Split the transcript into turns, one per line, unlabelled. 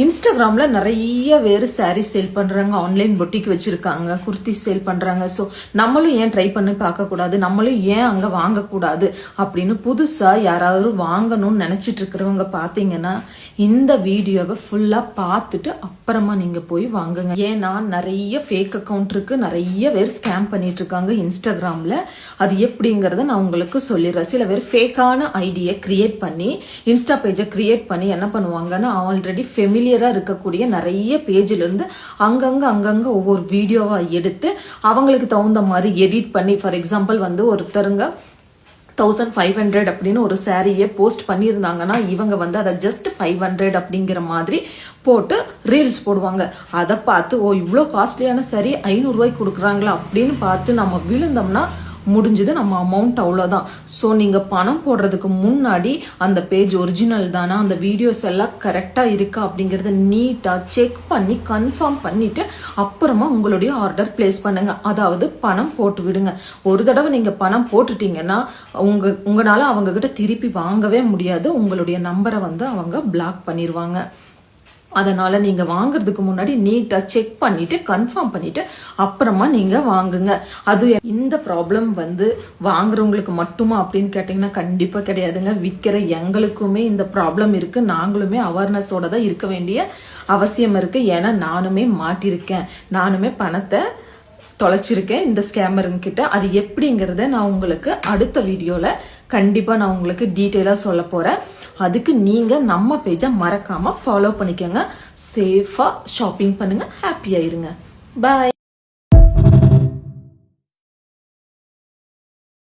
இன்ஸ்டாகிராம்ல நிறைய பேர் சாரீ சேல் பண்றாங்க, ஆன்லைன் பொட்டிக் வச்சிருக்காங்க, குர்த்தி சேல் பண்றாங்க. ஸோ நம்மளும் ஏன் ட்ரை பண்ணி பார்க்க கூடாது, நம்மளும் ஏன் அங்க வாங்கக்கூடாது அப்படின்னு புதுசா யாராவது வாங்கணும்னு நினைச்சிட்டு இருக்கிறவங்க பாத்தீங்கன்னா இந்த வீடியோவை ஃபுல்லா பார்த்துட்டு அப்புறமா நீங்க போய் வாங்குங்க. ஏன்னா நிறைய ஃபேக் அக்கௌண்ட் இருக்கு, நிறைய பேர் ஸ்கேம் பண்ணிட்டு இருக்காங்க இன்ஸ்டாகிராம்ல. அது எப்படிங்கறத நான் உங்களுக்கு சொல்லிடுறேன். சில பேர் ஃபேக்கான ஐடியை கிரியேட் பண்ணி இன்ஸ்டா பேஜை கிரியேட் பண்ணி என்ன பண்ணுவாங்கன்னா ஆல்ரெடி ஃபெமிலியரா இருக்கக்கூடிய நிறைய பேஜ்ல இருந்து அங்கங்க ஒவ்வொரு வீடியோவா எடுத்து அவங்களுக்கு தகுந்த மாதிரி எடிட் பண்ணி, ஃபார் எக்ஸாம்பிள் வந்து ஒருத்தருங்க 1500 அப்படின்னு ஒரு சாரியை போஸ்ட் பண்ணியிருந்தாங்கன்னா இவங்க வந்து அதை ஜஸ்ட் 500 அப்படிங்கிற மாதிரி போட்டு ரீல்ஸ் போடுவாங்க. அதை பார்த்து ஓ இவ்வளோ காஸ்ட்லியான சாரி 500 ரூபாய்க்கு கொடுக்குறாங்களா அப்படின்னு பார்த்து நம்ம விழுந்தோம்னா முடிஞ்சது, நம்ம அமௌண்ட் அவ்வளோதான். ஸோ நீங்கள் பணம் போடுறதுக்கு முன்னாடி அந்த பேஜ் ஒரிஜினல் தானா, அந்த வீடியோஸ் எல்லாம் கரெக்டாக இருக்கா அப்படிங்கிறத நீட்டாக செக் பண்ணி கன்ஃபார்ம் பண்ணிட்டு அப்புறமா உங்களுடைய ஆர்டர் பிளேஸ் பண்ணுங்க. அதாவது பணம் போட்டு விடுங்க. ஒரு தடவை நீங்கள் பணம் போட்டுட்டீங்கன்னா உங்களால அவங்க கிட்ட திருப்பி வாங்கவே முடியாது. உங்களுடைய நம்பரை வந்து அவங்க பிளாக் பண்ணிடுவாங்க. அதனால நீங்க வாங்குறதுக்கு முன்னாடி நீட்டா செக் பண்ணிட்டு கன்ஃபார்ம் பண்ணிட்டு அப்புறமா நீங்க வாங்குங்க. அது இந்த ப்ராப்ளம் வந்து வாங்குறவங்களுக்கு மட்டுமா அப்படின்னு கேட்டீங்கன்னா கண்டிப்பா கிடையாதுங்க. விற்கிற எங்களுக்குமே இந்த ப்ராப்ளம் இருக்கு. நாங்களுமே அவேர்னஸோட தான் இருக்க வேண்டிய அவசியம் இருக்கு. ஏன்னா நானுமே மாட்டிருக்கேன், நானுமே பணத்தை தொலைச்சிருக்கேன் இந்த ஸ்கேமருங்க கிட்ட. அது எப்படிங்கிறத நான் உங்களுக்கு அடுத்த வீடியோல கண்டிப்பா நான் உங்களுக்கு டீட்டெயிலா சொல்ல போறேன். அதுக்கு நீங்க நம்ம பேஜை மறக்காம ஃபாலோ பண்ணிக்கோங்க. சேஃபா ஷாப்பிங் பண்ணுங்க, ஹாப்பியா இருங்க. பாய்.